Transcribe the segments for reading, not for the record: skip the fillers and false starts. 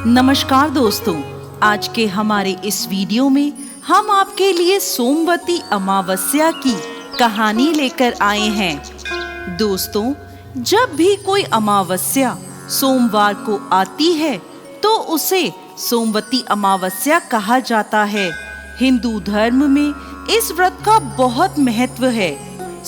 नमस्कार दोस्तों, आज के हमारे इस वीडियो में हम आपके लिए सोमवती अमावस्या की कहानी लेकर आए हैं। दोस्तों, जब भी कोई अमावस्या सोमवार को आती है तो उसे सोमवती अमावस्या कहा जाता है। हिंदू धर्म में इस व्रत का बहुत महत्व है।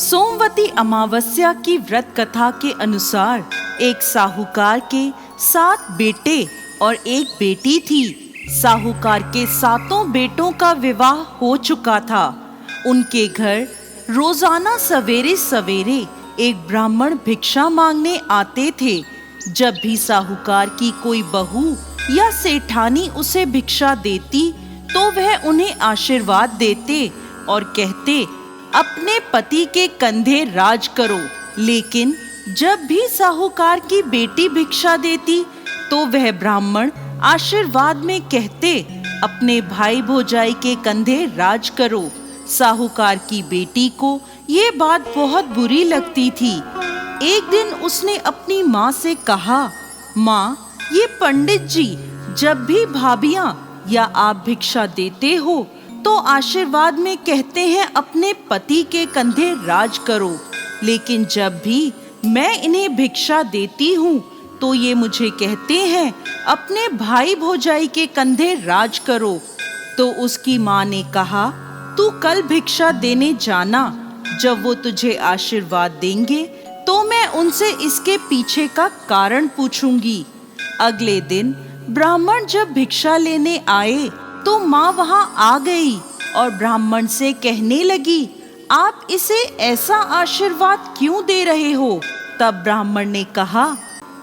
सोमवती अमावस्या की व्रत कथा के अनुसार एक साहूकार के 7 बेटे और एक बेटी थी। साहूकार के 7 बेटों का विवाह हो चुका था। उनके घर रोजाना सवेरे सवेरे एक ब्राह्मण भिक्षा मांगने आते थे। जब भी साहूकार की कोई बहू या सेठानी उसे भिक्षा देती तो वह उन्हें आशीर्वाद देते और कहते, अपने पति के कंधे राज करो। लेकिन जब भी साहूकार की बेटी भिक्षा देती तो वह ब्राह्मण आशीर्वाद में कहते, अपने भाई भौजाई के कंधे राज करो। साहूकार की बेटी को ये बात बहुत बुरी लगती थी। एक दिन उसने अपनी माँ से कहा, माँ, ये पंडित जी जब भी भाभियाँ या आप भिक्षा देते हो तो आशीर्वाद में कहते हैं अपने पति के कंधे राज करो, लेकिन जब भी मैं इन्हें भिक्षा देती हूँ तो ये मुझे कहते हैं अपने भाई भौजाई के कंधे राज करो। तो उसकी माँ ने कहा, तू कल भिक्षा देने जाना। जब वो तुझे आशीर्वाद देंगे तो मैं उनसे इसके पीछे का कारण पूछूंगी। अगले दिन ब्राह्मण जब भिक्षा लेने आए तो माँ वहां आ गई और ब्राह्मण से कहने लगी, आप इसे ऐसा आशीर्वाद क्यों दे रहे हो? तब ब्राह्मण ने कहा,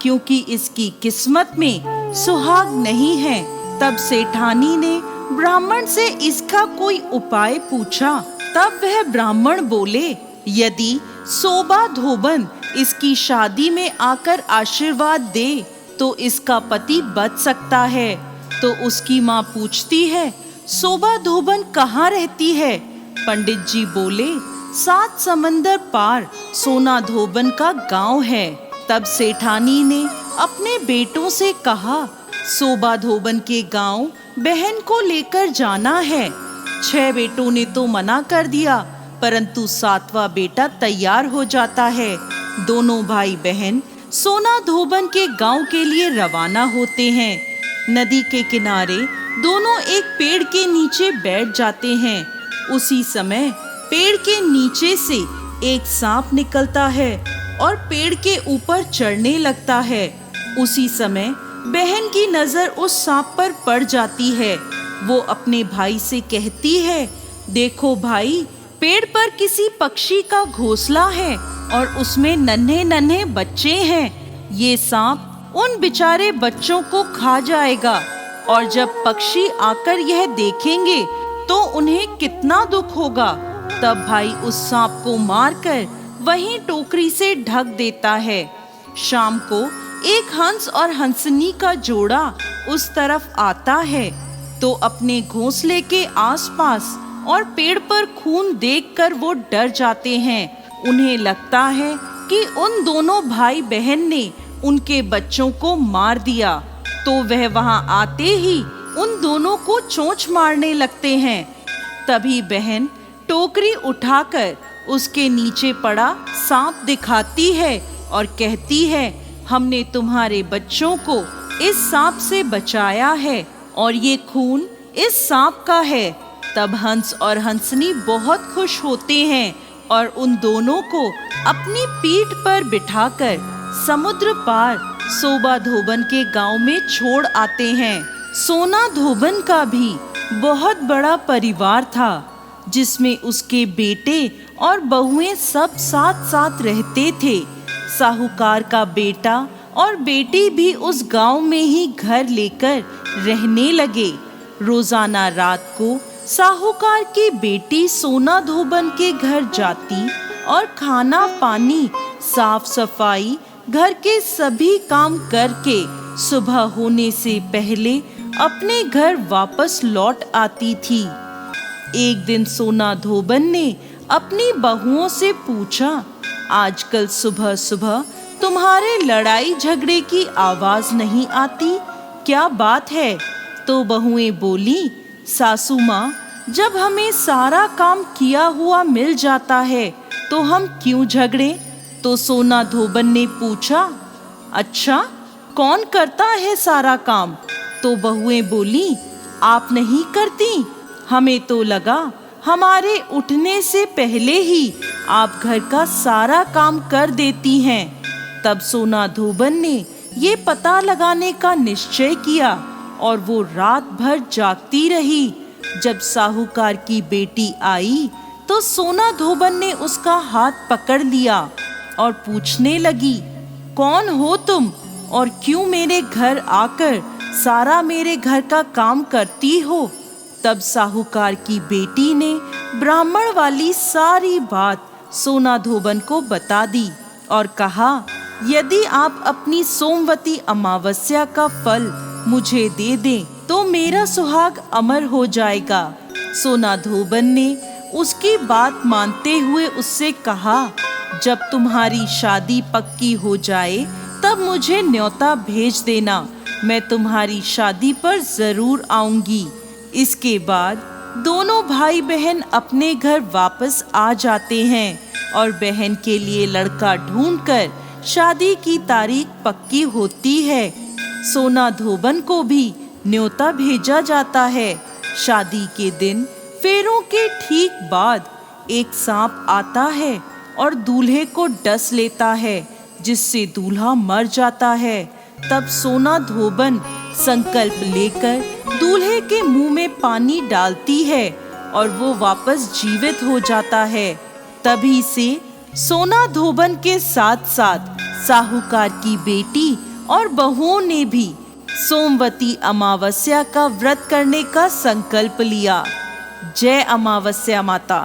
क्योंकि इसकी किस्मत में सुहाग नहीं है। तब सेठानी ने ब्राह्मण से इसका कोई उपाय पूछा। तब वह ब्राह्मण बोले, यदि सोबा धोबन इसकी शादी में आकर आशीर्वाद दे तो इसका पति बच सकता है। तो उसकी माँ पूछती है, सोबा धोबन कहाँ रहती है? पंडित जी बोले, 7 समंदर पार सोना धोबन का गांव है। तब सेठानी ने अपने बेटों से कहा, सोबा धोबन के गांव बहन को लेकर जाना है। 6 बेटों ने तो मना कर दिया, परंतु 7वां बेटा तैयार हो जाता है। दोनों भाई बहन सोना धोबन के गांव के लिए रवाना होते हैं। नदी के किनारे दोनों एक पेड़ के नीचे बैठ जाते हैं। उसी समय पेड़ के नीचे से एक सांप निकलता है और पेड़ के ऊपर चढ़ने लगता है। उसी समय बहन की नजर उस सांप पर पड़ जाती है। वो अपने भाई से कहती है, देखो भाई, पेड़ पर किसी पक्षी का घोंसला है और उसमें नन्हे नन्हे बच्चे हैं। ये सांप उन बेचारे बच्चों को खा जाएगा और जब पक्षी आकर यह देखेंगे तो उन्हें कितना दुख होगा। तब भाई उस सांप को मारकर वहीं टोकरी से ढक देता है। शाम को एक हंस और हंसनी का जोड़ा उस तरफ आता है तो अपने घोंसले के आसपास और पेड़ पर खून देखकर वो डर जाते हैं। उन्हें लगता है कि उन दोनों भाई बहन ने उनके बच्चों को मार दिया। तो वह वहां आते ही उन दोनों को चोंच मारने लगते हैं। तभी बहन टोकरी उठाकर उसके नीचे पड़ा सांप दिखाती है और कहती है, हमने तुम्हारे बच्चों को इस सांप से बचाया है और ये खून इस सांप का है। तब हंस और हंसनी बहुत खुश होते हैं और उन दोनों को अपनी पीठ पर बिठाकर समुद्र पार सोबा धोबन के गांव में छोड़ आते हैं। सोना धोबन का भी बहुत बड़ा परिवार था, जिसमें उसके बेटे और बहुएं सब साथ साथ रहते थे। साहूकार का बेटा और बेटी भी उस गांव में ही घर लेकर रहने लगे। रोजाना रात को साहूकार की बेटी सोना धोबन के घर जाती और खाना पानी, साफ सफाई, घर के सभी काम करके सुबह होने से पहले अपने घर वापस लौट आती थी। एक दिन सोना धोबन ने अपनी बहुओं से पूछा, आजकल सुबह सुबह तुम्हारे लड़ाई झगड़े की आवाज नहीं आती, क्या बात है? तो बहुएं बोली, सासू माँ, जब हमें सारा काम किया हुआ मिल जाता है तो हम क्यों झगड़े? तो सोना धोबन ने पूछा, अच्छा, कौन करता है सारा काम? तो बहुएं बोली, आप नहीं करती? हमें तो लगा हमारे उठने से पहले ही आप घर का सारा काम कर देती हैं। तब सोना धोबन ने ये पता लगाने का निश्चय किया और वो रात भर जागती रही। जब साहूकार की बेटी आई तो सोना धोबन ने उसका हाथ पकड़ लिया और पूछने लगी, कौन हो तुम और क्यों मेरे घर आकर सारा मेरे घर का काम करती हो? तब साहूकार की बेटी ने ब्राह्मण वाली सारी बात सोना धोबन को बता दी और कहा, यदि आप अपनी सोमवती अमावस्या का फल मुझे दे दें तो मेरा सुहाग अमर हो जाएगा। सोना धोबन ने उसकी बात मानते हुए उससे कहा, जब तुम्हारी शादी पक्की हो जाए तब मुझे न्योता भेज देना, मैं तुम्हारी शादी पर जरूर आऊंगी। इसके बाद दोनों भाई बहन अपने घर वापस आ जाते हैं और बहन के लिए लड़का ढूंढकर शादी की तारीख पक्की होती है। सोना धोबन को भी न्योता भेजा जाता है। शादी के दिन फेरों के ठीक बाद एक सांप आता है और दूल्हे को डस लेता है, जिससे दूल्हा मर जाता है। तब सोना धोबन संकल्प लेकर दूल्हे के मुंह में पानी डालती है और वो वापस जीवित हो जाता है। तभी से सोना धोबन के साथ साथ साहूकार की बेटी और बहुओं ने भी सोमवती अमावस्या का व्रत करने का संकल्प लिया। जय अमावस्या माता।